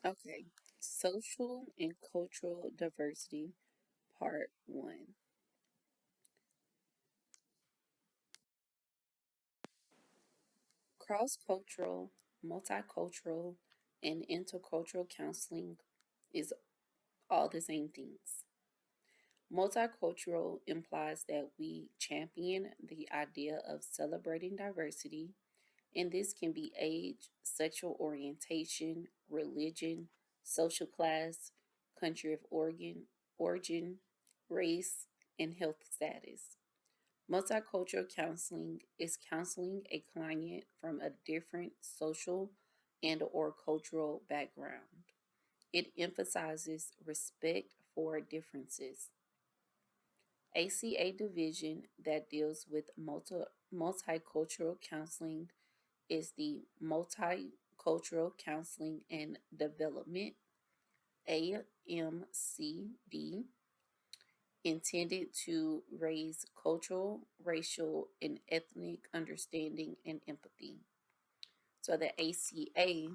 Okay, social and cultural diversity, part one. Cross cultural, multicultural, and intercultural counseling is all the same things. Multicultural implies that we champion the idea of celebrating diversity, and this can be age, sexual orientation, religion, social class, country of origin, race, and health status. Multicultural counseling is counseling a client from a different social and or cultural background. It emphasizes respect for differences. ACA division that deals with multicultural counseling is the Multicultural Counseling and Development, AMCD, intended to raise cultural, racial, and ethnic understanding and empathy. So the ACA,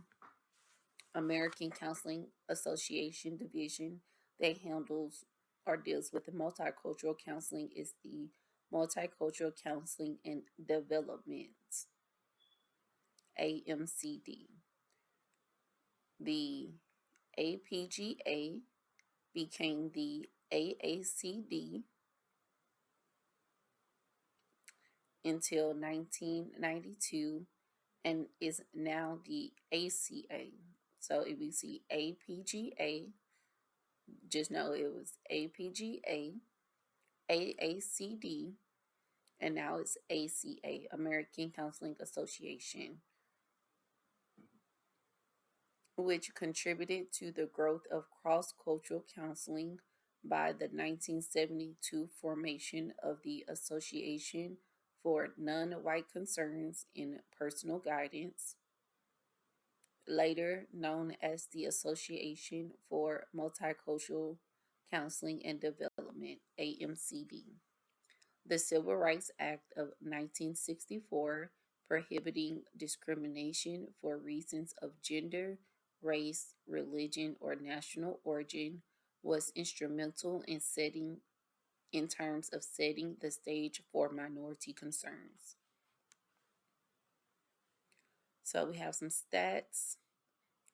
American Counseling Association division that handles or deals with the multicultural counseling is the Multicultural Counseling and Development, AMCD. The APGA became the AACD until 1992 and is now the ACA. So if you see APGA, just know it was APGA, AACD, and now it's ACA, American Counseling Association, which contributed to the growth of cross cultural counseling by the 1972 formation of the Association for Non White Concerns in Personal Guidance, later known as the Association for Multicultural Counseling and Development, AMCD. The Civil Rights Act of 1964, prohibiting discrimination for reasons of gender, race, religion, or national origin, was instrumental in terms of setting the stage for minority concerns. So we have some stats.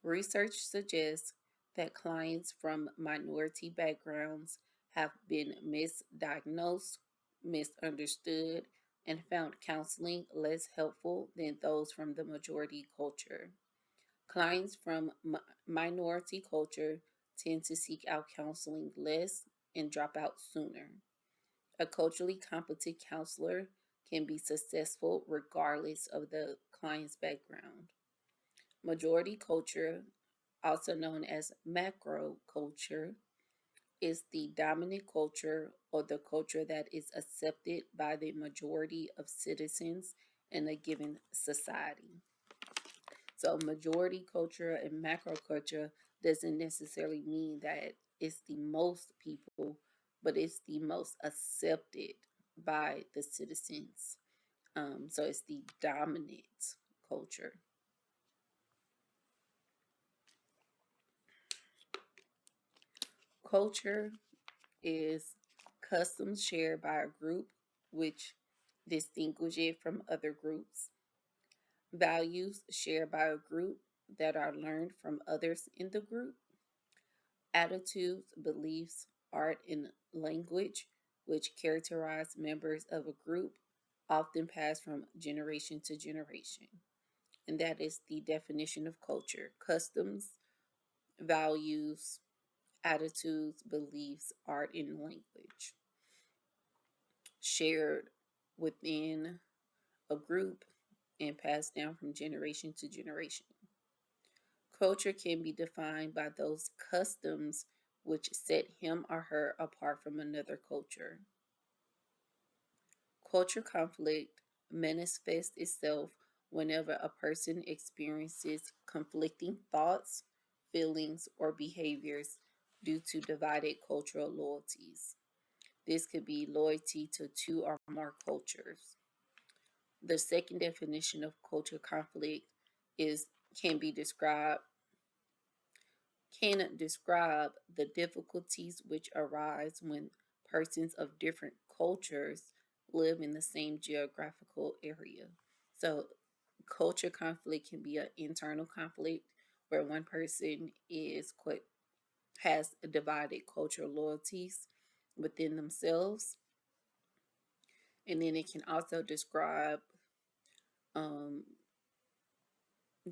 Research suggests that clients from minority backgrounds have been misdiagnosed, misunderstood, and found counseling less helpful than those from the majority culture. Clients from minority culture tend to seek out counseling less and drop out sooner. A culturally competent counselor can be successful regardless of the client's background. Majority culture, also known as macro culture, is the dominant culture or the culture that is accepted by the majority of citizens in a given society. So, majority culture and macro culture doesn't necessarily mean that it's the most people, but it's the most accepted by the citizens. So, it's the dominant culture. Culture is customs shared by a group, which distinguish it from other groups. Values shared by a group that are learned from others in the group. Attitudes, beliefs, art, and language, which characterize members of a group, often pass from generation to generation. And that is the definition of culture: customs, values, attitudes, beliefs, art, and language shared within a group and passed down from generation to generation. Culture can be defined by those customs which set him or her apart from another culture. Culture conflict manifests itself whenever a person experiences conflicting thoughts, feelings, or behaviors due to divided cultural loyalties. This could be loyalty to two or more cultures. The second definition of culture conflict is can be described can describe the difficulties which arise when persons of different cultures live in the same geographical area. So, culture conflict can be an internal conflict where one person has divided cultural loyalties within themselves, and then it can also describe um,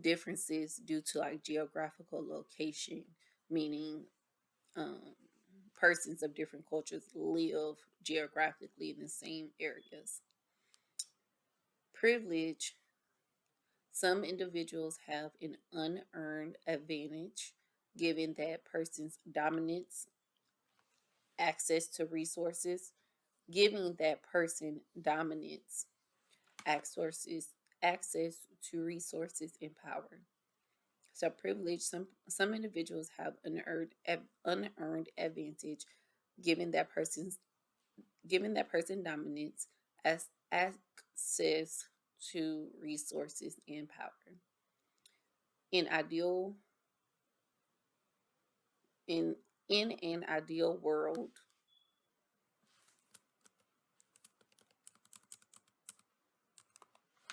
differences due to like geographical location, meaning um, persons of different cultures live geographically in the same areas. Privilege: some individuals have an unearned advantage given that person's dominance, access to resources, giving that person dominance, access, access to resources and power. So privilege, some individuals have unearned advantage given that person's given that person dominance as access to resources and power. In ideal in in an ideal world,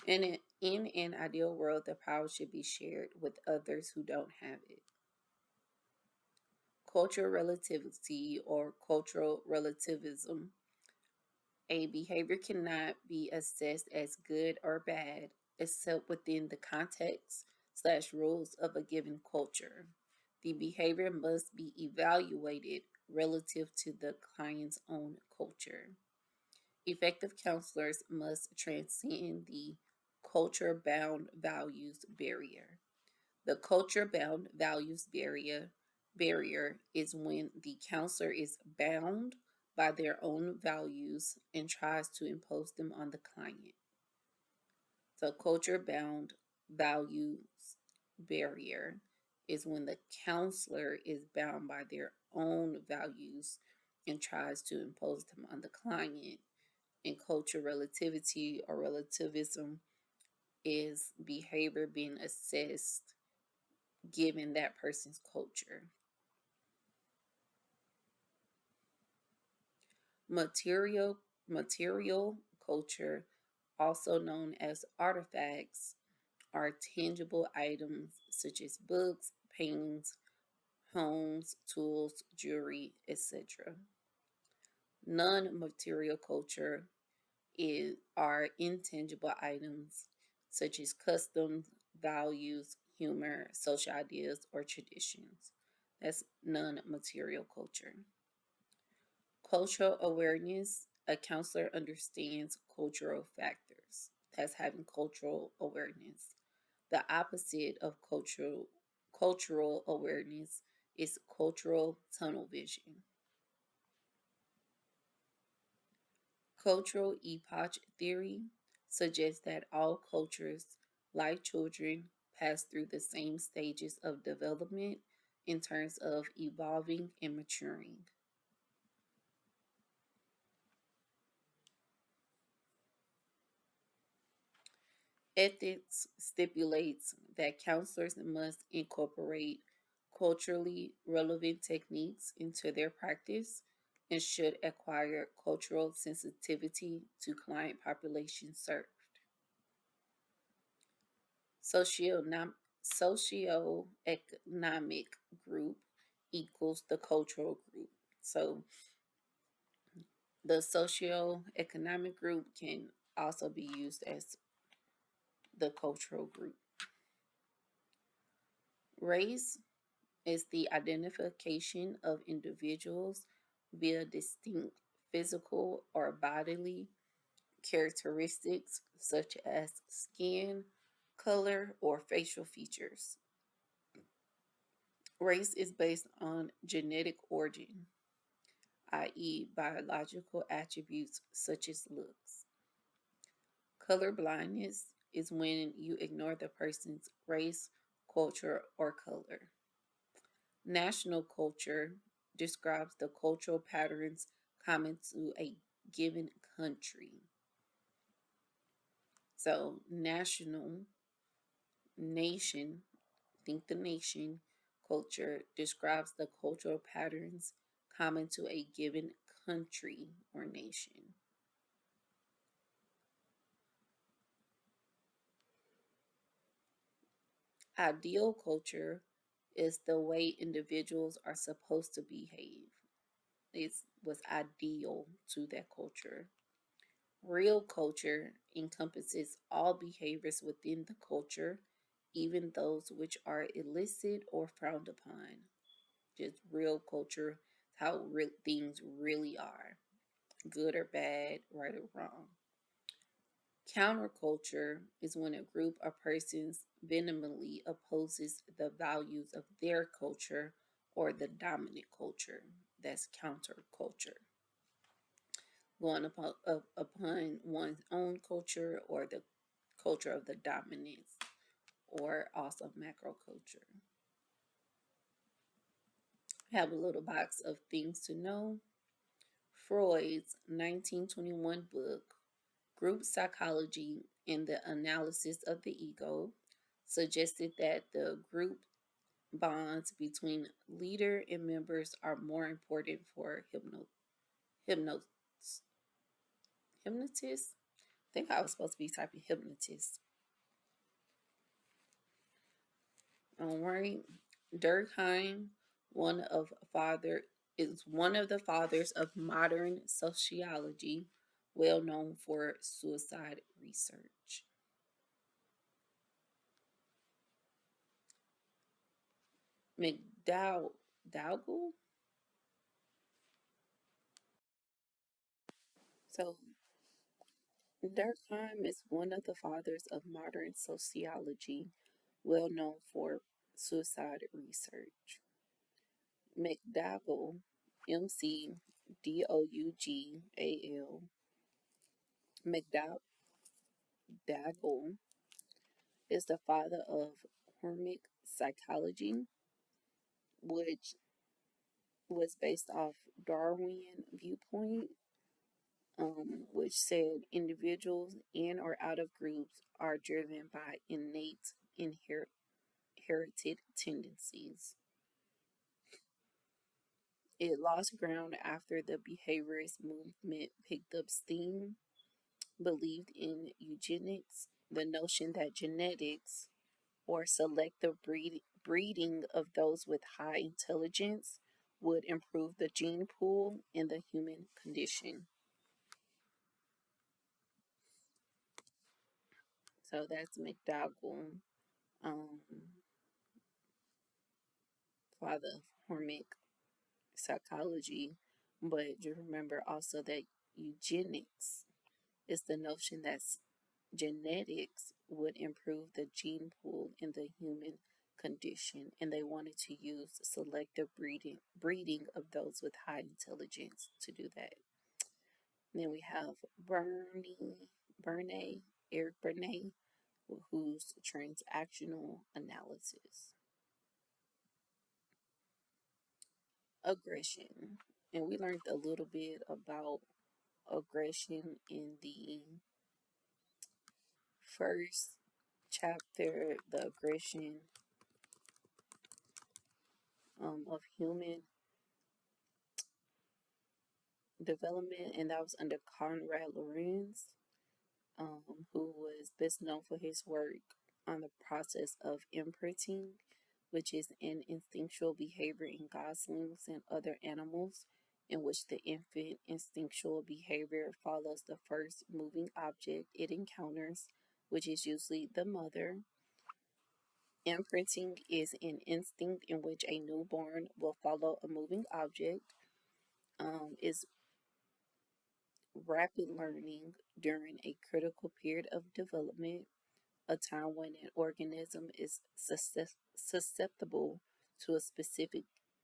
in an ideal world, the power should be shared with others who don't have it. Cultural relativity or cultural relativism: a behavior cannot be assessed as good or bad except within the context slash rules of a given culture. The behavior must be evaluated relative to the client's own culture. Effective counselors must transcend the culture bound values barrier. The culture bound values barrier is when the counselor is bound by their own values and tries to impose them on the client. So culture bound values barrier is when the counselor is bound by their own values and tries to impose them on the client. And culture relativity or relativism is behavior being assessed given that person's culture. Material material culture, also known as artifacts, are tangible items such as books, paintings, homes, tools, jewelry, etc. Non-material culture are intangible items such as customs, values, humor, social ideas, or traditions. That's non-material culture. Cultural awareness: a counselor understands cultural factors. That's having cultural awareness. The opposite of cultural awareness is cultural tunnel vision. Cultural epoch theory suggests that all cultures, like children, pass through the same stages of development in terms of evolving and maturing. Ethics stipulates that counselors must incorporate culturally relevant techniques into their practice and should acquire cultural sensitivity to client populations served. Socio- Socioeconomic group equals the cultural group. So the socioeconomic group can also be used as the cultural group. Race is the identification of individuals via distinct physical or bodily characteristics such as skin, color, or facial features. Race is based on genetic origin, i.e., biological attributes such as looks. Color blindness is when you ignore the person's race, culture, or color. National culture describes the cultural patterns common to a given country. So, national, nation, think the nation, culture describes the cultural patterns common to a given country or nation. Ideal culture is the way individuals are supposed to behave. It's what's ideal to that culture. Real culture encompasses all behaviors within the culture, even those which are illicit or frowned upon. Just real culture, how things really are, good or bad, right or wrong. Counterculture is when a group of persons vehemently opposes the values of their culture or the dominant culture. That's counterculture. Going upon one's own culture or the culture of the dominance, or also macro culture. I have a little box of things to know. Freud's 1921 book, Group Psychology and the Analysis of the Ego, suggested that the group bonds between leader and members are more important for hypno, hypnotists. I think I was supposed to be typing hypnotist. All right. Durkheim, one of father is one of the fathers of modern sociology, well known for suicide research. McDougall. So Durkheim is one of the fathers of modern sociology, well known for suicide research. McDougall, McDougall, McDougall is the father of Hormic psychology, which was based off Darwinian viewpoint, which said individuals in or out of groups are driven by innate inherited tendencies. It lost ground after the behaviorist movement picked up steam, believed in eugenics, the notion that genetics or selective breeding of those with high intelligence would improve the gene pool in the human condition. So that's McDougall, um, father of Hormic psychology. But you remember also that eugenics is the notion that genetics would improve the gene pool in the human condition, and they wanted to use selective breeding of those with high intelligence to do that. And then we have Bernay, Eric Bernay, who's transactional analysis. Aggression. And we learned a little bit about aggression in the first chapter, the aggression of human development, and that was under Conrad Lorenz, who was best known for his work on the process of imprinting, which is an instinctual behavior in goslings and other animals, in which the infant instinctual behavior follows the first moving object it encounters, which is usually the mother. Imprinting is an instinct in which a newborn will follow a moving object. Is rapid learning during a critical period of development, a time when an organism is susceptible to a specific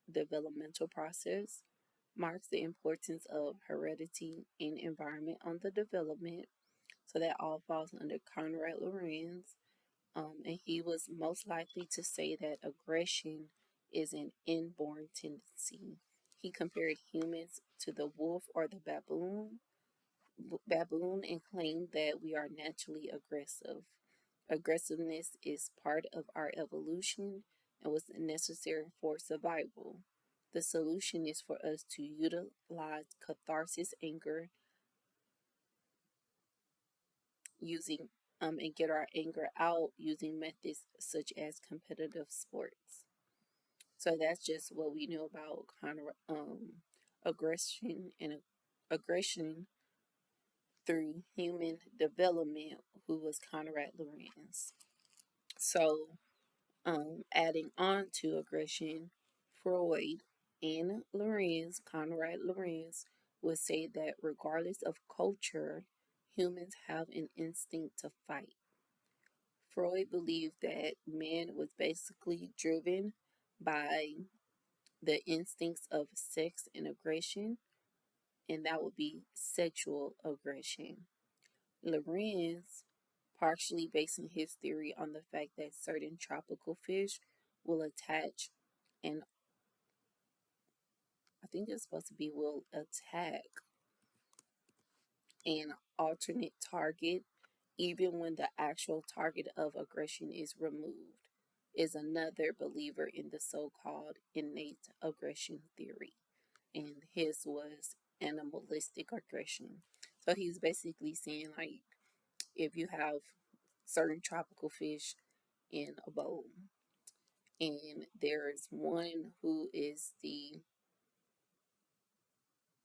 developmental process, marks the importance of heredity and environment on the development. So that all falls under Conrad Lorenz. And he was most likely to say that aggression is an inborn tendency. He compared humans to the wolf or the baboon and claimed that we are naturally aggressive. Aggressiveness is part of our evolution and was necessary for survival. The solution is for us to utilize catharsis anger using and get our anger out using methods such as competitive sports. So that's just what we know about kind of aggression and aggression through human development, who was Conrad Lorenz. So, adding on to aggression, Freud and Lorenz, Conrad Lorenz, would say that regardless of culture, humans have an instinct to fight. Freud believed that man was basically driven by the instincts of sex and aggression, and that would be sexual aggression. Lorenz partially basing his theory on the fact that certain tropical fish will attach and I think it's supposed to be will attack an alternate target even when the actual target of aggression is removed, is another believer in the so-called innate aggression theory. And his was animalistic aggression. So he's basically saying like if you have certain tropical fish in a bowl and there's one who is the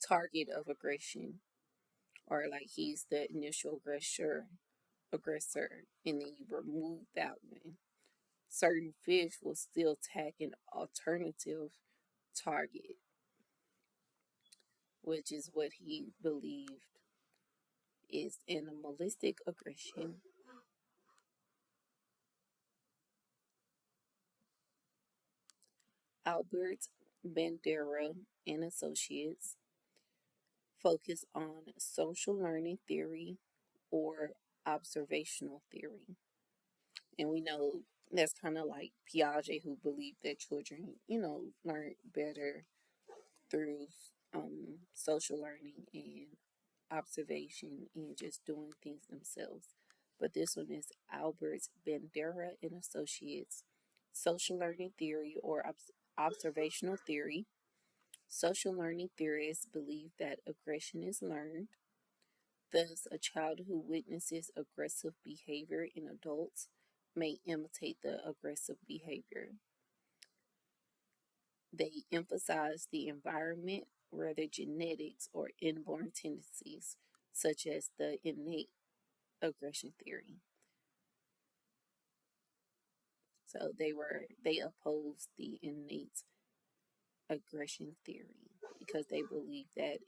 target of aggression or like he's the initial aggressor and then you remove that one, certain fish will still attack an alternative target, which is what he believed is animalistic aggression. Albert Bandera and Associates focus on social learning theory or observational theory. And we know that's kind of like Piaget, who believed that children, learn better through social learning and observation and just doing things themselves. But this one is Albert Bandera and Associates, social learning theory or observational theory. Social learning theorists believe that aggression is learned. Thus, a child who witnesses aggressive behavior in adults may imitate the aggressive behavior. They emphasize the environment rather genetics or inborn tendencies, such as the innate aggression theory. So they opposed the innate aggression theory because they believed that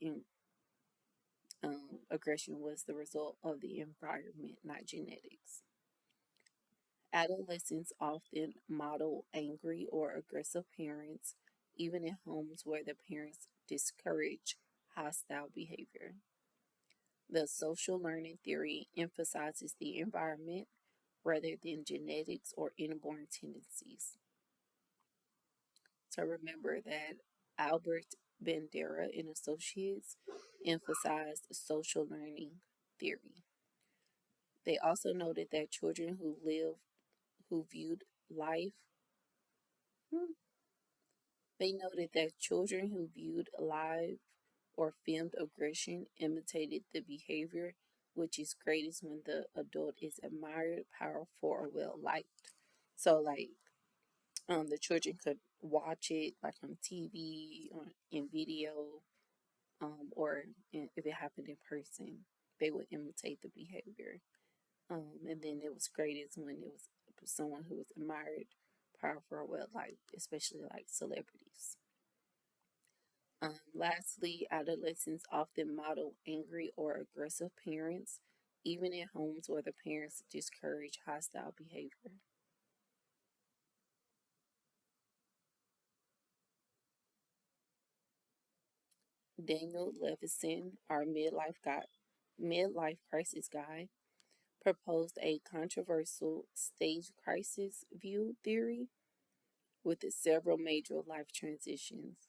aggression was the result of the environment, not genetics. Adolescents often model angry or aggressive parents, even in homes where the parents discourage hostile behavior. The social learning theory emphasizes the environment rather than genetics or inborn tendencies. So remember that Albert Bandera and Associates emphasized social learning theory. They also noted that children who viewed life, hmm, they noted that children who viewed live or filmed aggression imitated the behavior, which is greatest when the adult is admired, powerful, or well liked. So, like, the children could watch it like on TV or in video, or if it happened in person, they would imitate the behavior. And then it was greatest when it was someone who was admired, powerful, or well liked, especially like celebrities. Lastly, adolescents often model angry or aggressive parents, even in homes where the parents discourage hostile behavior. Daniel Levison, our midlife crisis guy, proposed a controversial stage crisis view theory with several major life transitions.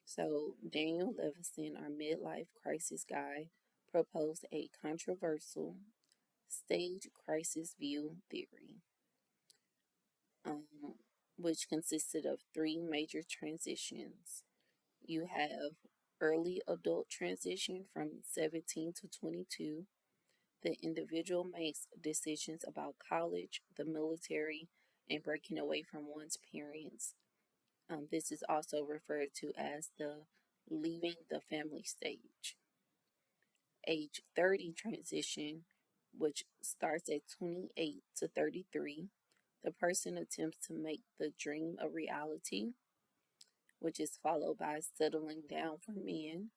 So, Daniel Levison, our midlife crisis guy, proposed a controversial stage crisis view theory. Um, which consisted of three major transitions. You have early adult transition from 17 to 22. The individual makes decisions about college, the military, and breaking away from one's parents. This is also referred to as the leaving the family stage. Age 30 transition, which starts at 28 to 33. The person attempts to make the dream a reality, which is followed by settling down for men.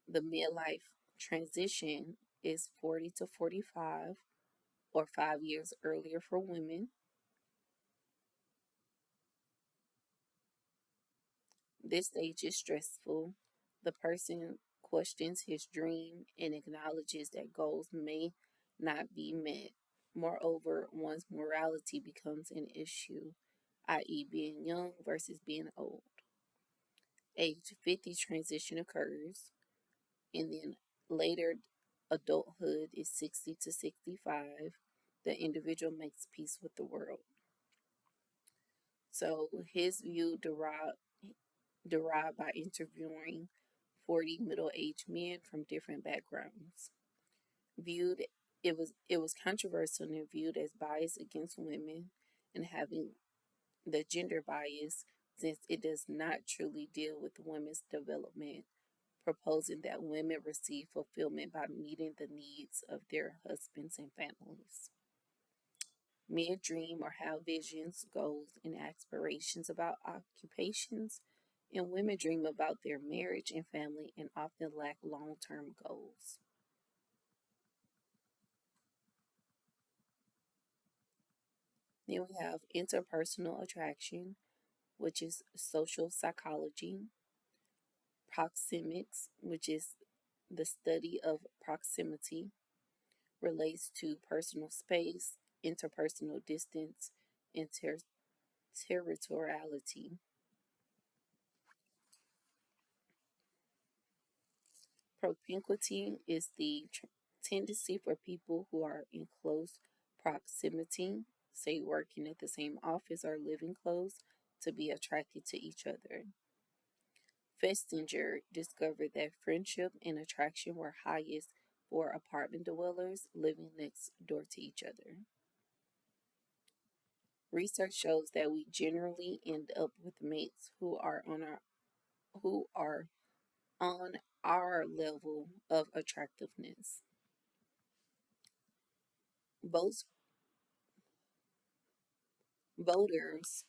The midlife transition is 40 to 45, or 5 years earlier for women. This stage is stressful. The person questions his dream and acknowledges that goals may not be met. Moreover, one's morality becomes an issue, i.e., being young versus being old. Age 50 transition occurs, and then later adulthood is 60 to 65. The individual makes peace with the world. So his view derived by interviewing 40 middle-aged men from different backgrounds. Viewed it was controversial and viewed as bias against women and having the gender bias since it does not truly deal with women's development, proposing that women receive fulfillment by meeting the needs of their husbands and families. Men dream or have visions, goals, and aspirations about occupations, and women dream about their marriage and family and often lack long term goals. Then we have interpersonal attraction, which is social psychology, proxemics, which is the study of proximity, relates to personal space, interpersonal distance, and territoriality. Propinquity is the tendency for people who are in close proximity, say working at the same office or living close, to be attracted to each other. Festinger discovered that friendship and attraction were highest for apartment dwellers living next door to each other. Research shows that we generally end up with mates who are on our level of attractiveness. Both voters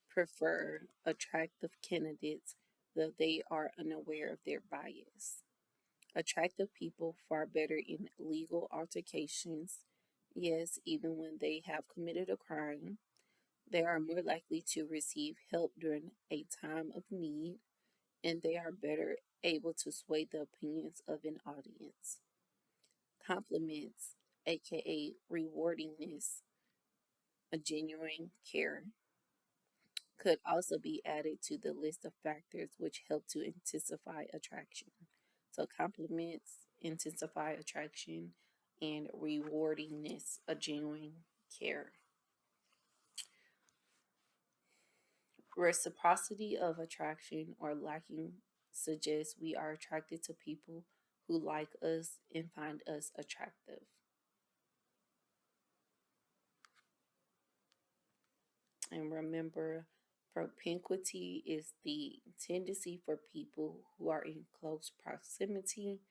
prefer attractive candidates, though they are unaware of their bias. Attractive people far better in legal altercations. Yes, even when they have committed a crime, they are more likely to receive help during a time of need, and they are better able to sway the opinions of an audience. Compliments, aka rewardingness, a genuine care, could also be added to the list of factors which help to intensify attraction. So, compliments intensify attraction, and rewardingness, a genuine care. Reciprocity of attraction or lacking suggests we are attracted to people who like us and find us attractive. And remember, propinquity is the tendency for people who are in close proximity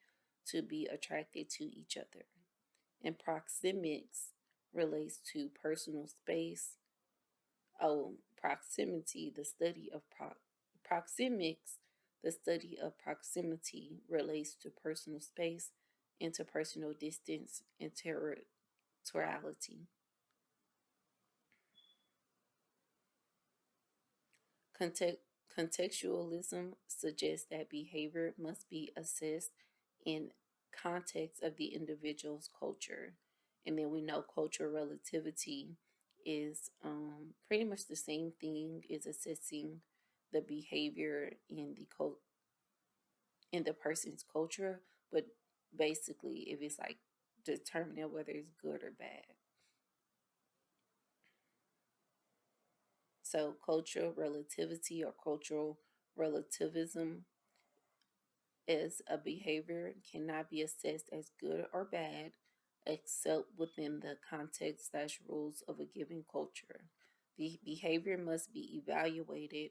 to be attracted to each other. And proxemics relates to personal space. Oh, proximity, the study of proxemics, the study of proximity relates to personal space, interpersonal distance, and territoriality. Context, Contextualism suggests that behavior must be assessed in context of the individual's culture. And then we know cultural relativity is pretty much the same thing is assessing the behavior in the person's culture, but basically if it's like determining whether it's good or bad. So, cultural relativity or cultural relativism is a behavior cannot be assessed as good or bad except within the context slash rules of a given culture. The behavior must be evaluated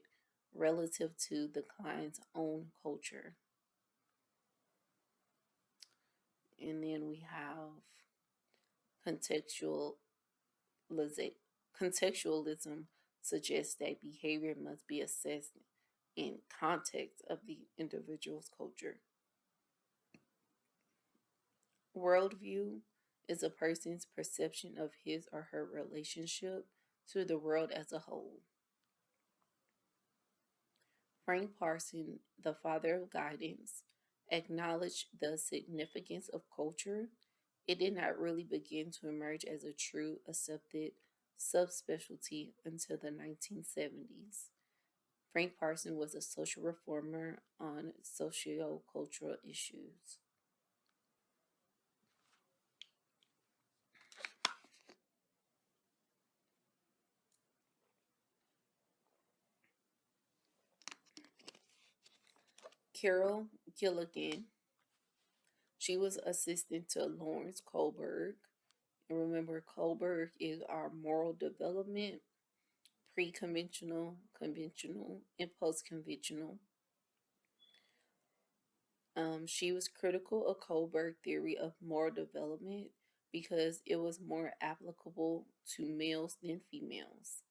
relative to the client's own culture. And then we have contextual contextualism suggests that behavior must be assessed in context of the individual's culture. Worldview is a person's perception of his or her relationship to the world as a whole. Frank Parson, the father of guidance, acknowledged the significance of culture. It did not really begin to emerge as a true accepted subspecialty until the 1970s. Frank Parson was a social reformer on socio-cultural issues. Carol Gilligan, she was assistant to Lawrence Kohlberg. And remember, Kohlberg is our moral development, pre-conventional, conventional, and post-conventional. She was critical of Kohlberg theory of moral development because it was more applicable to males than females.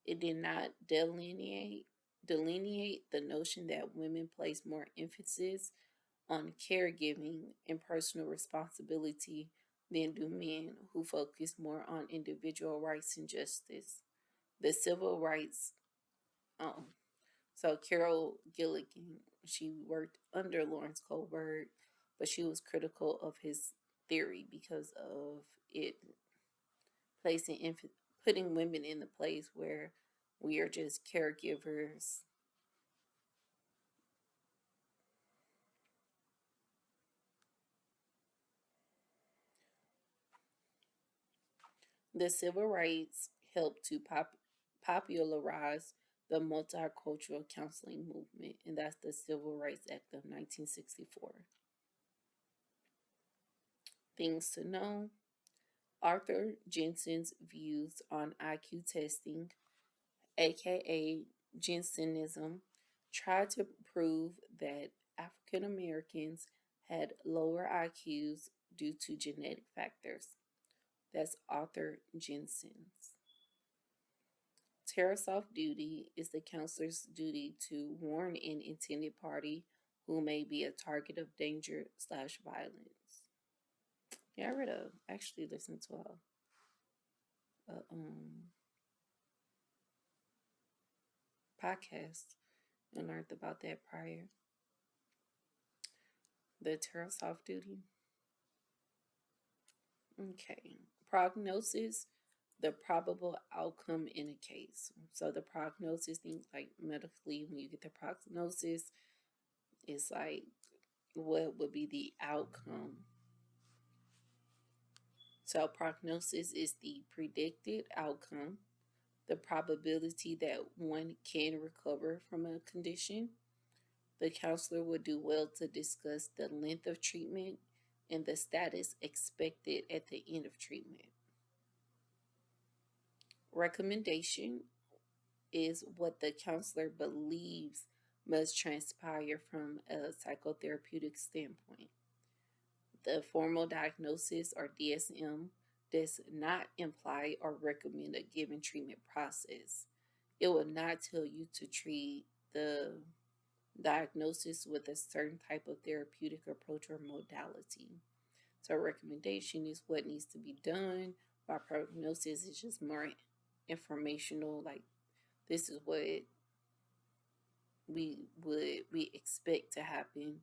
It did not delineate the notion that women place more emphasis on caregiving and personal responsibility than do men who focus more on individual rights and justice. The civil rights, um, so Carol Gilligan, she worked under Lawrence Kohlberg, but she was critical of his theory because of it putting women in the place where we are just caregivers. The civil rights helped to popularize the multicultural counseling movement, and that's the Civil Rights Act of 1964. Things to know: Arthur Jensen's views on IQ testing, aka Jensenism, tried to prove that African Americans had lower IQs due to genetic factors. That's Arthur Jensen's. Terrace off duty is the counselor's duty to warn an intended party who may be a target of danger slash violence. Yeah, I read actually listened to a podcast and learned about that prior. The terrace off duty. Okay. Prognosis, the probable outcome in a case. So the prognosis, things like medically, when you get the prognosis, it's like what would be the outcome. So prognosis is the predicted outcome, the probability that one can recover from a condition. The counselor would do well to discuss the length of treatment and the status expected at the end of treatment. Recommendation is what the counselor believes must transpire from a psychotherapeutic standpoint. The formal diagnosis or DSM does not imply or recommend a given treatment process. It will not tell you to treat the diagnosis with a certain type of therapeutic approach or modality. So, recommendation is what needs to be done, while prognosis is just more informational, like this is what we expect to happen,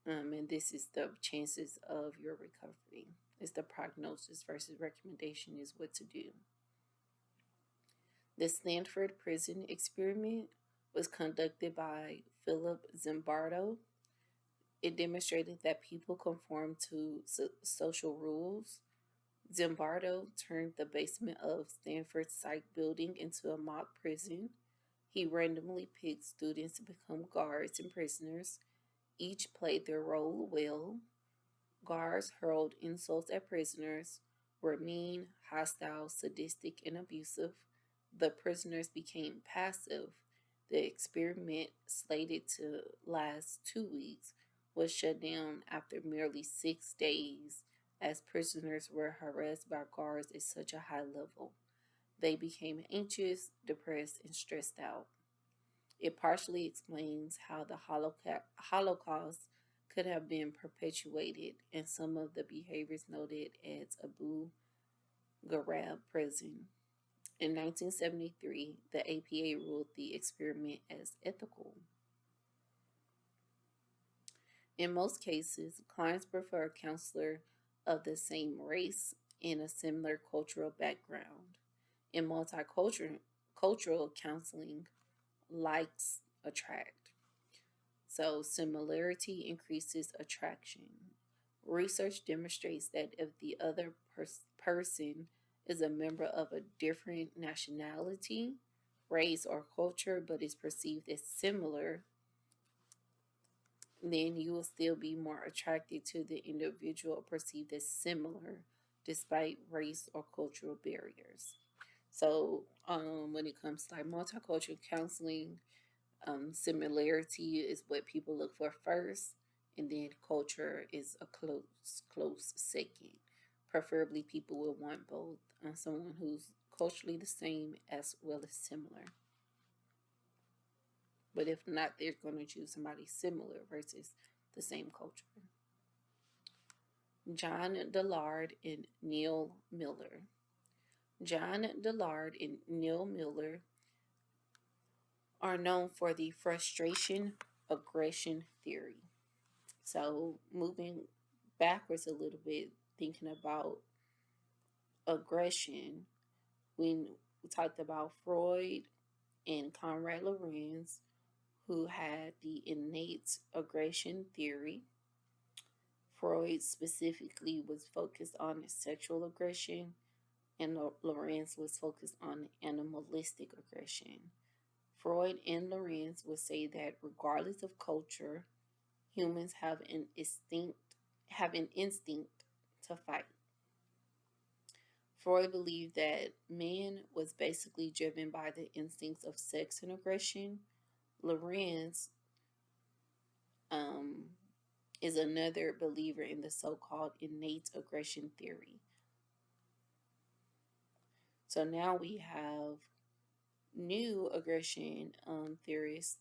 and this is the chances of your recovery. It's the prognosis versus recommendation is what to do. The Stanford prison experiment was conducted by Philip Zimbardo. It demonstrated that people conform to social rules. Zimbardo turned the basement of Stanford's psych building into a mock prison. He randomly picked students to become guards and prisoners. Each played their role well. Guards hurled insults at prisoners, were mean, hostile, sadistic, and abusive. The prisoners became passive. The experiment, slated to last 2 weeks, was shut down after merely 6 days as prisoners were harassed by guards at such a high level. They became anxious, depressed, and stressed out. It partially explains how the Holocaust could have been perpetuated and some of the behaviors noted at Abu Ghraib prison. In 1973, the APA ruled the experiment as ethical. In most cases, clients prefer a counselor of the same race and a similar cultural background. In multicultural counseling, likes attract. So, similarity increases attraction. Research demonstrates that if the other person is a member of a different nationality, race, or culture, but is perceived as similar, then you will still be more attracted to the individual perceived as similar despite race or cultural barriers. So, when it comes to like multicultural counseling, similarity is what people look for first, and then culture is a close second. Preferably, people will want both. Someone who's culturally the same as well as similar. But if not, they're going to choose somebody similar versus the same culture. John Dillard and Neil Miller. John Dillard and Neil Miller are known for the frustration aggression theory. So, moving backwards a little bit, thinking about aggression, when we talked about Freud and Conrad Lorenz, who had the innate aggression theory. Freud specifically was focused on sexual aggression, and Lorenz was focused on animalistic aggression. Freud and Lorenz would say that regardless of culture, humans have an instinct to fight. Freud believed that man was basically driven by the instincts of sex and aggression. Lorenz um, is another believer in the so-called innate aggression theory. So now we have new aggression theorists,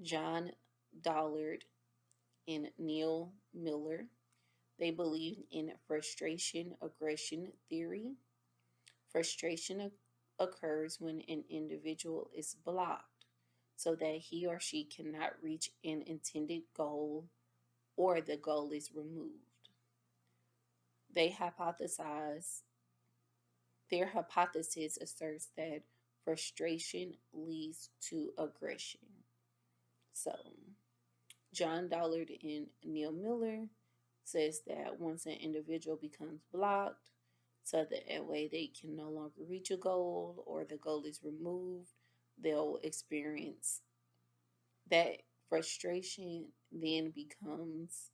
John Dollard and Neil Miller. They believe in frustration aggression theory. Frustration occurs when an individual is blocked so that he or she cannot reach an intended goal or the goal is removed. They hypothesize Their hypothesis asserts that frustration leads to aggression. So, John Dollard and Neil Miller says that once an individual becomes blocked, so that way they can no longer reach a goal or the goal is removed, they'll experience that frustration, then becomes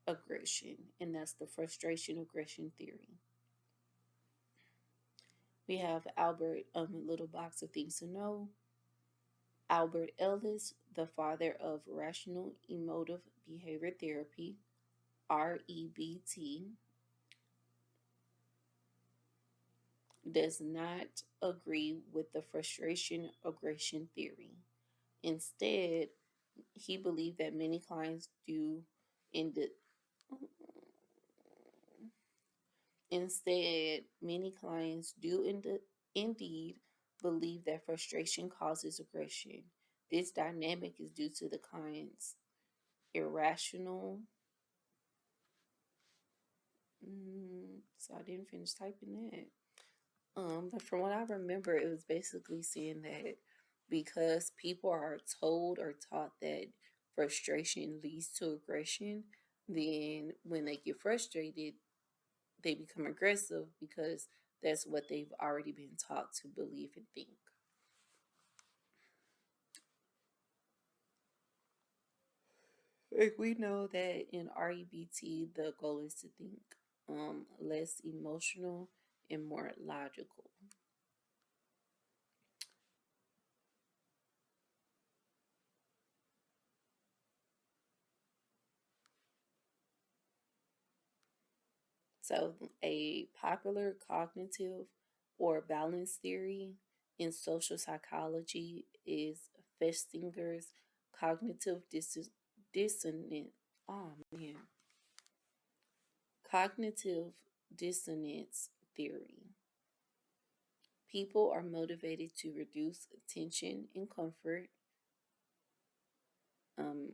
aggression, and that's the frustration aggression theory. We have Albert, a little box of things to know. Albert Ellis, the father of rational emotive behavior therapy, REBT, does not agree with the frustration aggression theory. Instead, he believed that many clients do in the Instead, many clients do indeed believe that frustration causes aggression. This dynamic is due to the client's irrational. So I didn't finish typing that. But from what I remember, it was basically saying that because people are told or taught that frustration leads to aggression, then when they get frustrated, they become aggressive because that's what they've already been taught to believe and think. Like we know that in REBT, the goal is to think less emotional and more logical. So, a popular cognitive or balance theory in social psychology is Festinger's cognitive dissonance. Oh man, cognitive dissonance theory. People are motivated to reduce tension and comfort, um,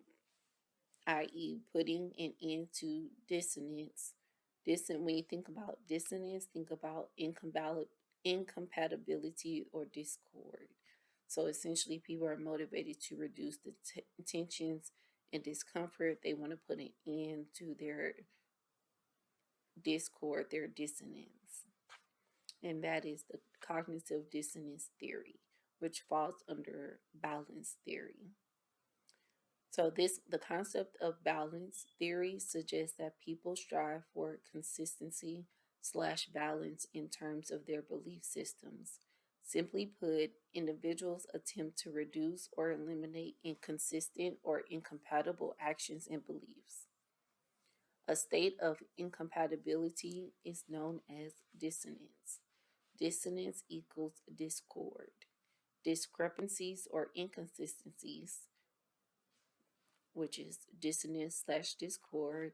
i.e., putting an end to dissonance. When you think about dissonance, think about incompatibility or discord. So essentially, people are motivated to reduce the tensions and discomfort. They want to put an end to their discord, their dissonance. And that is the cognitive dissonance theory, which falls under balance theory. So the concept of balance theory suggests that people strive for consistency slash balance in terms of their belief systems. Simply put, individuals attempt to reduce or eliminate inconsistent or incompatible actions and beliefs. A state of incompatibility is known as dissonance. Dissonance equals discord. Discrepancies or inconsistencies, which is dissonance slash discord,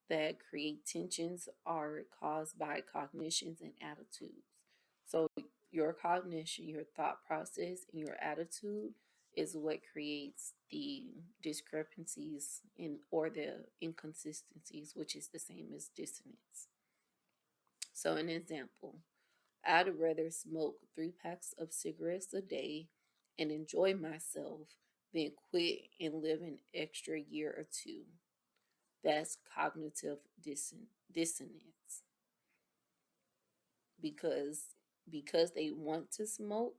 that create tensions are caused by cognitions and attitudes. So, your cognition, your thought process, and your attitude is what creates the discrepancies in or the inconsistencies, which is the same as dissonance. So, an example, I'd rather smoke 3 packs of cigarettes a day and enjoy myself than quit and live an extra year or two. That's cognitive dissonance because they want to smoke,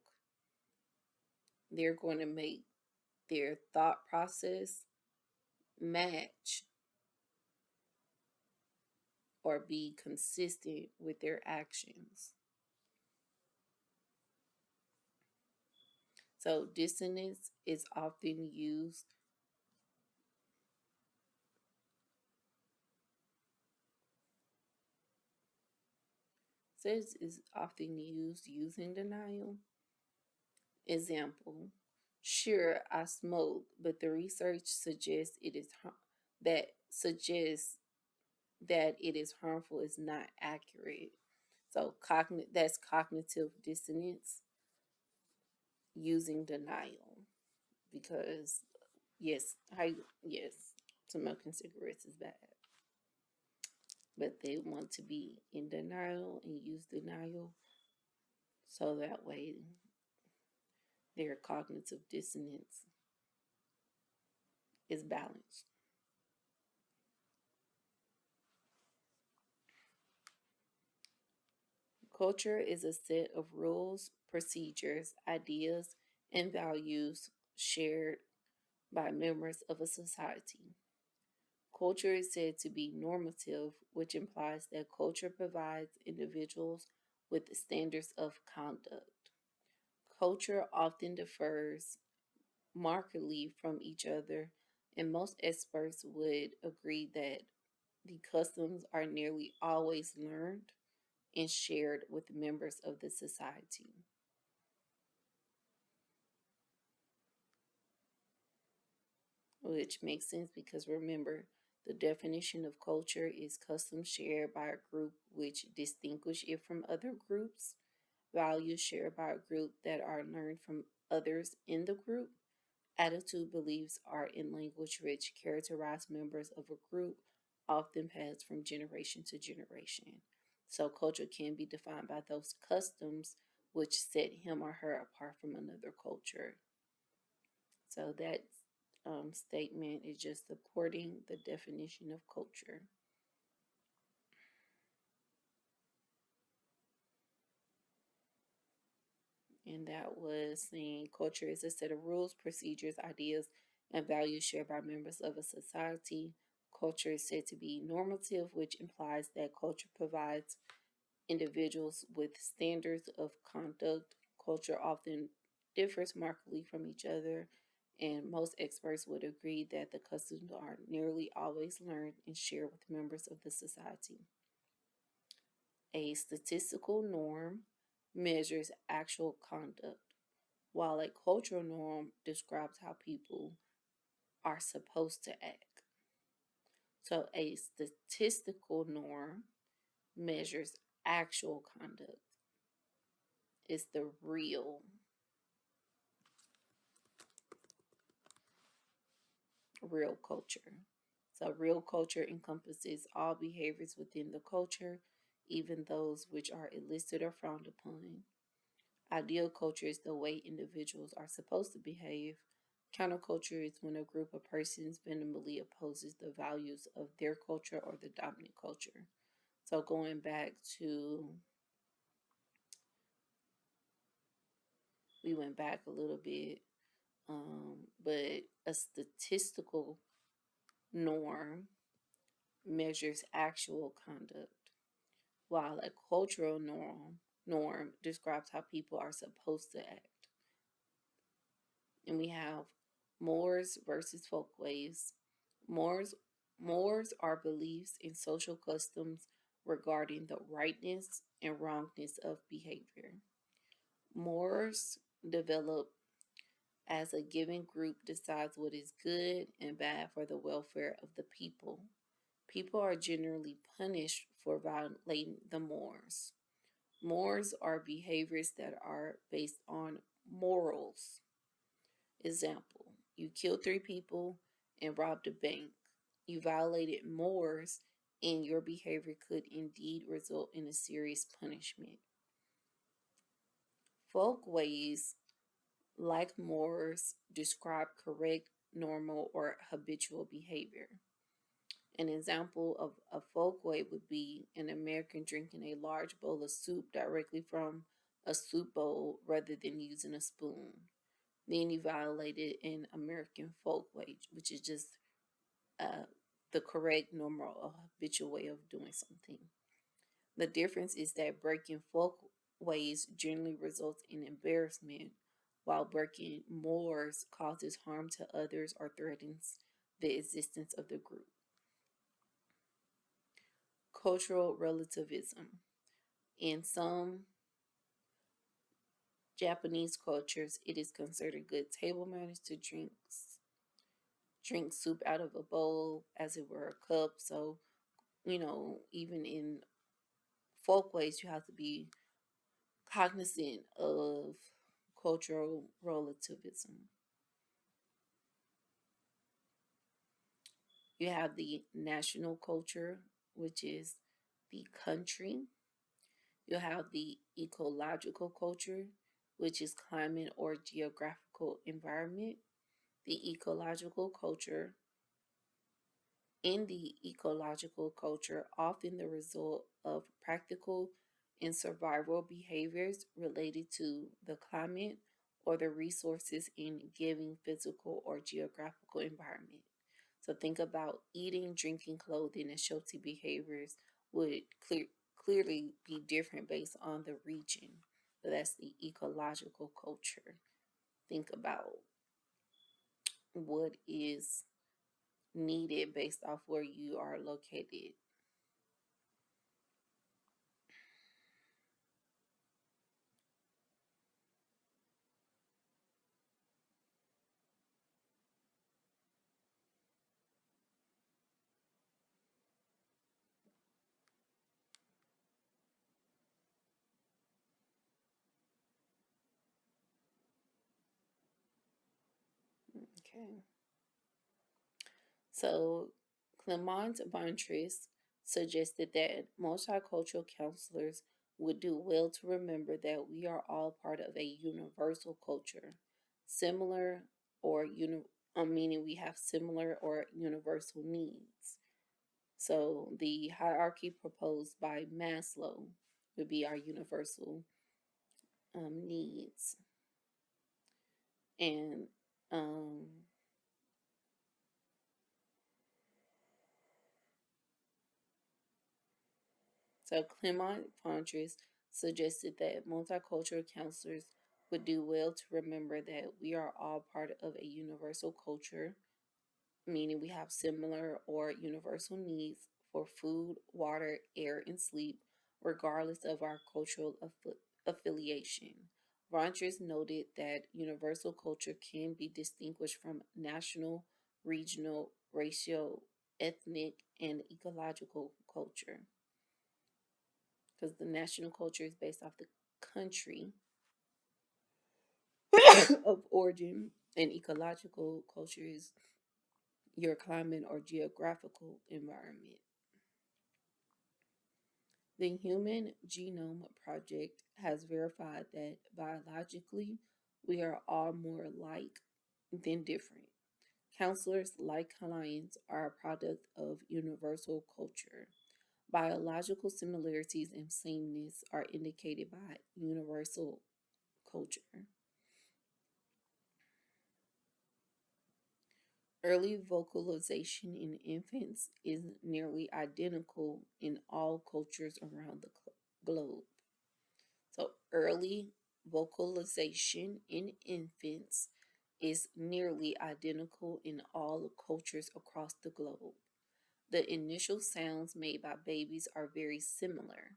they're going to make their thought process match or be consistent with their actions. So dissonance is often used says is often used using denial. Example, sure, I smoke, but the research suggests that suggests that it is harmful is not accurate. So that's cognitive dissonance using denial because yes, smoking cigarettes is bad, but they want to be in denial and use denial so that way their cognitive dissonance is balanced. Culture is a set of rules, procedures, ideas, and values shared by members of a society. Culture is said to be normative, which implies that culture provides individuals with standards of conduct. Culture often differs markedly from each other, and most experts would agree that the customs are nearly always learned and shared with members of the society. Which makes sense because remember, the definition of culture is customs shared by a group which distinguish it from other groups, values shared by a group that are learned from others in the group, attitude beliefs are in language which characterize members of a group, often passed from generation to generation. So culture can be defined by those customs which set him or her apart from another culture. So that statement is just supporting the definition of culture. And that was saying culture is a set of rules, procedures, ideas, and values shared by members of a society. Culture is said to be normative, which implies that culture provides individuals with standards of conduct. Culture often differs markedly from each other, and most experts would agree that the customs are nearly always learned and shared with members of the society. A statistical norm measures actual conduct, while a cultural norm describes how people are supposed to act. So, a statistical norm measures actual conduct, it's the real culture. So, real culture encompasses all behaviors within the culture, even those which are illicit or frowned upon. Ideal culture is the way individuals are supposed to behave. Counterculture is when a group of persons vehemently opposes the values of their culture or the dominant culture. So, going back to, we went back a little bit, but a statistical norm measures actual conduct, while a cultural norm describes how people are supposed to act. And we have mores versus folkways. Mores mores are beliefs and social customs regarding the rightness and wrongness of behavior. Mores develop as a given group decides what is good and bad for the welfare of the people. People are generally punished for violating the mores. Mores are behaviors that are based on morals. Example, you killed three people and robbed a bank. You violated mores, and your behavior could indeed result in a serious punishment. Folkways, like mores, describe correct, normal, or habitual behavior. An example of a folkway would be an American drinking a large bowl of soup directly from a soup bowl rather than using a spoon. Then you violated an American folkway, which is just uh, the correct, normal, or habitual way of doing something. The difference is that breaking folkways generally results in embarrassment, while breaking mores causes harm to others or threatens the existence of the group. Cultural relativism. In some Japanese cultures, it is considered good table manners to drink soup out of a bowl as it were a cup. So, even in folkways, you have to be cognizant of cultural relativism. You have the national culture, which is the country. You have the ecological culture, which is climate or geographical environment. The ecological culture in the ecological culture, often the result of practical and survival behaviors related to the climate or the resources in given physical or geographical environment. So think about eating, drinking, clothing, and shelter behaviors would clearly be different based on the region. So that's the ecological culture. Think about what is needed based off where you are located. Okay. So Clement Ventris suggested that multicultural counselors would do well to remember that we are all part of a universal culture, similar or meaning we have similar or universal needs. So the hierarchy proposed by Maslow would be our universal needs. And um, so Clement Fontres suggested that multicultural counselors would do well to remember that we are all part of a universal culture, meaning we have similar or universal needs for food, water, air, and sleep, regardless of our cultural affiliation. Rogers noted that universal culture can be distinguished from national, regional, racial, ethnic, and ecological culture, because the national culture is based off the country of origin, and ecological culture is your climate or geographical environment. The Human Genome Project has verified that biologically we are all more alike than different. Counselors, like clients, are a product of universal culture. Biological similarities and sameness are indicated by universal culture. Early vocalization in infants is nearly identical in all cultures around the globe. So, early vocalization in infants is nearly identical in all cultures across the globe. The initial sounds made by babies are very similar.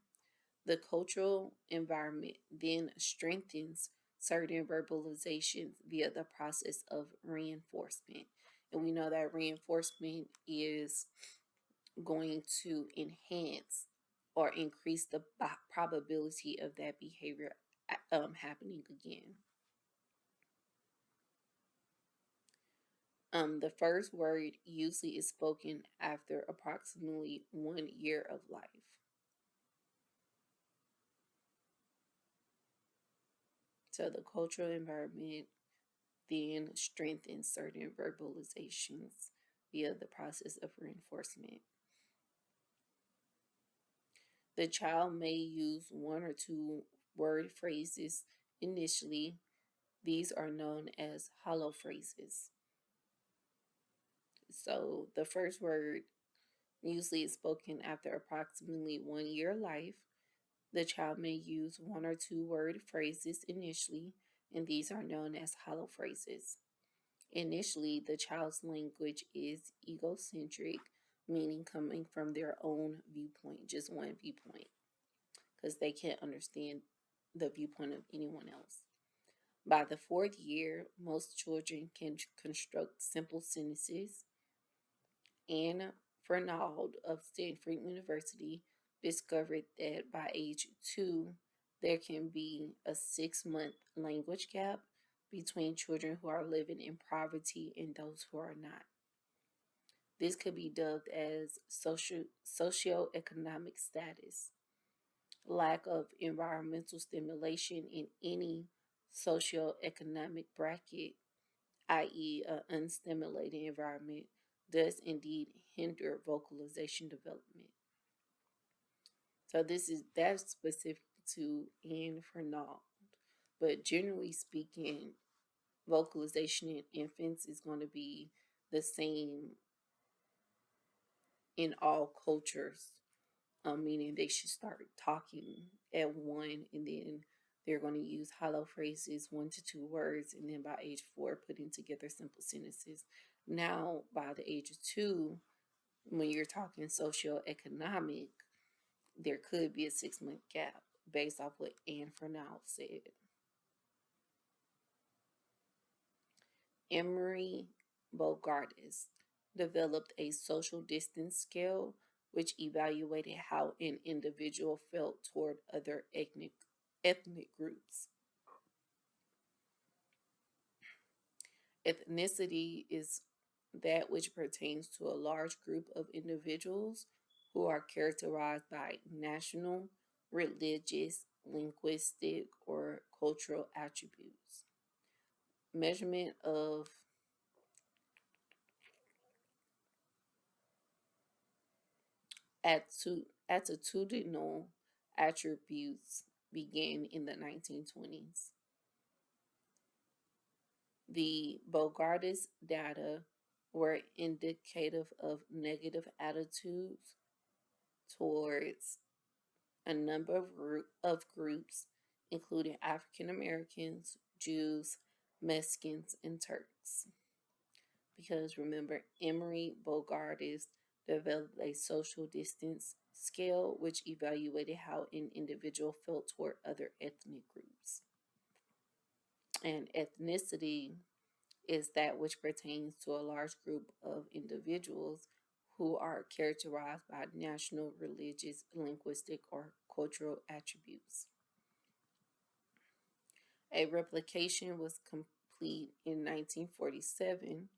The cultural environment then strengthens certain verbalizations via the process of reinforcement. And we know that reinforcement is going to enhance or increase the probability of that behavior happening again. The first word usually is spoken after approximately 1 year of life. So the cultural environment then strengthens certain verbalizations via the process of reinforcement. The child may use one or two word phrases initially. These are known as hollow phrases. So the first word usually is spoken after approximately 1 year life. The child may use one or two word phrases initially, and these are known as hollow phrases. Initially, the child's language is egocentric, meaning coming from their own viewpoint, just one viewpoint, because they can't understand the viewpoint of anyone else. By the 4th year, most children can construct simple sentences. Anne Fernald of Stanford University discovered that by age 2, there can be a 6-month language gap between children who are living in poverty and those who are not. This could be dubbed as socioeconomic status, lack of environmental stimulation in any socioeconomic bracket, i.e., an unstimulated environment, does indeed hinder vocalization development. So that's specific to Anne Fernald. But generally speaking, vocalization in infants is going to be the same in all cultures, meaning they should start talking at 1, and then they're going to use hollow phrases, 1 to 2 words, and then by age 4, putting together simple sentences. Now, by the age of 2, when you're talking socioeconomic, there could be a 6-month gap based off what Anne Fernald said. Emery Bogardus developed a social distance scale which evaluated how an individual felt toward other ethnic groups. Ethnicity is that which pertains to a large group of individuals who are characterized by national, religious, linguistic, or cultural attributes. Measurement of attitudinal attributes began in the 1920s. The Bogardus data were indicative of negative attitudes towards a number of groups, including African Americans, Jews, Mexicans, and Turks. Because remember, Emery Bogardus developed a social distance scale which evaluated how an individual felt toward other ethnic groups. And ethnicity is that which pertains to a large group of individuals who are characterized by national, religious, linguistic, or cultural attributes. A replication was complete in 1947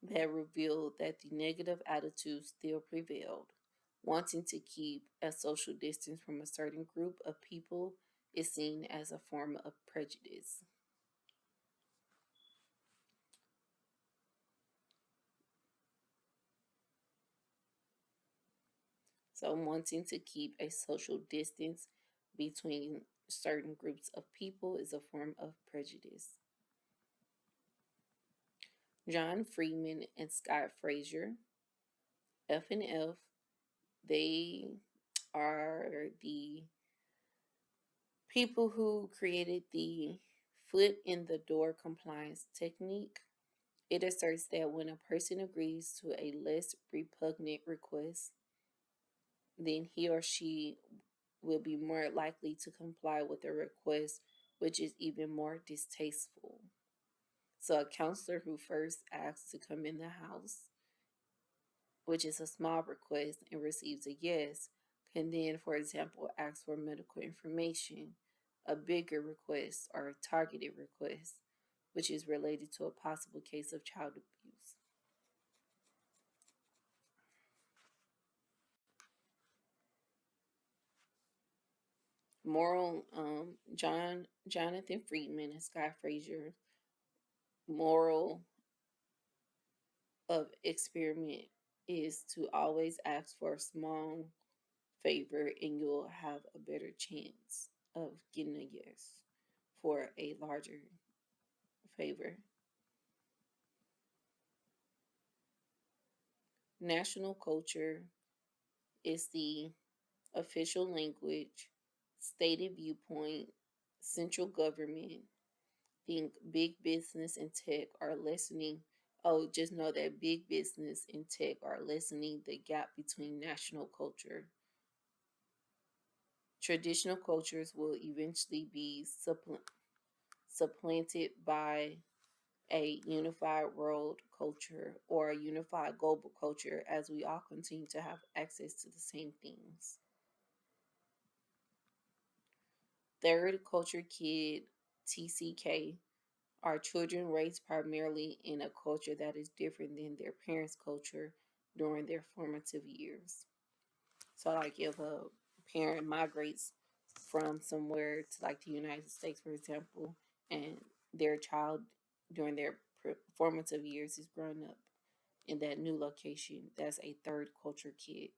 that revealed that the negative attitudes still prevailed. Wanting to keep a social distance from a certain group of people is seen as a form of prejudice. So, wanting to keep a social distance between certain groups of people is a form of prejudice. John Freeman and Scott Fraser, F and F, they are the people who created the foot in the door compliance technique. It asserts that when a person agrees to a less repugnant request, then he or she will be more likely to comply with a request which is even more distasteful. So, a counselor who first asks to come in the house, which is a small request, and receives a yes, can then, for example, ask for medical information, a bigger request, or a targeted request, which is related to a possible case of child abuse. Jonathan Friedman and Scott Fraser moral of experiment is to always ask for a small favor and you'll have a better chance of getting a yes for a larger favor. National culture is the official language, stated viewpoint, central government. Think big business and tech are lessening. Oh, just know that big business and tech are lessening the gap between national culture. Traditional cultures will eventually be supplanted by a unified world culture or a unified global culture as we all continue to have access to the same things. Third culture kid, TCK, are children raised primarily in a culture that is different than their parents' culture during their formative years. So, like if a parent migrates from somewhere to like the United States, for example, and their child during their formative years is growing up in that new location, that's a third culture kid.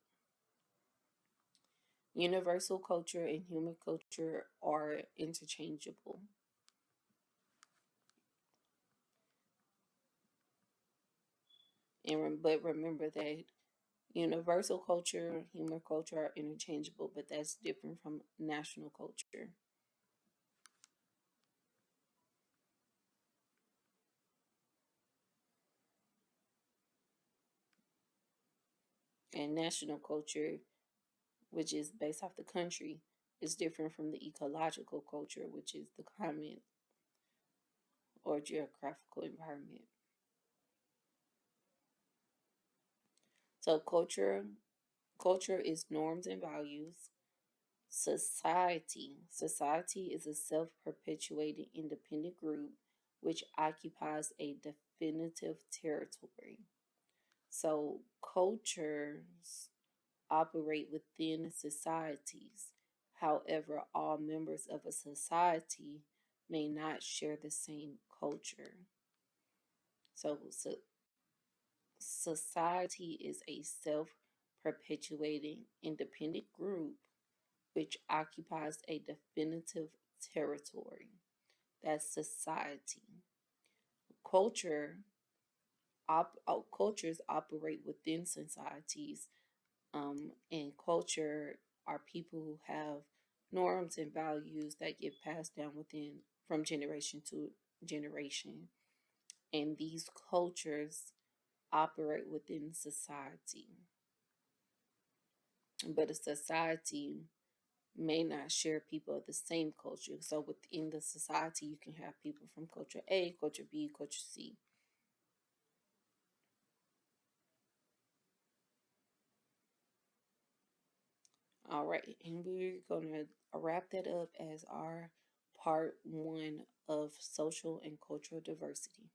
Universal culture and human culture are interchangeable. But remember that universal culture, human culture are interchangeable, but that's different from national culture. And national culture, which is based off the country, is different from the ecological culture, which is the climate or geographical environment. So culture is norms and values. Society is a self-perpetuating independent group which occupies a definitive territory. So cultures operate within societies. However, all members of a society may not share the same culture. So society is a self perpetuating independent group which occupies a definitive territory. That's society. Culture, cultures operate within societies, and culture are people who have norms and values that get passed down within from generation to generation. And these cultures operate within society. But a society may not share people of the same culture. So within the society, you can have people from culture A, culture B, culture C. All right, and we're going to wrap that up as our part one of social and cultural diversity.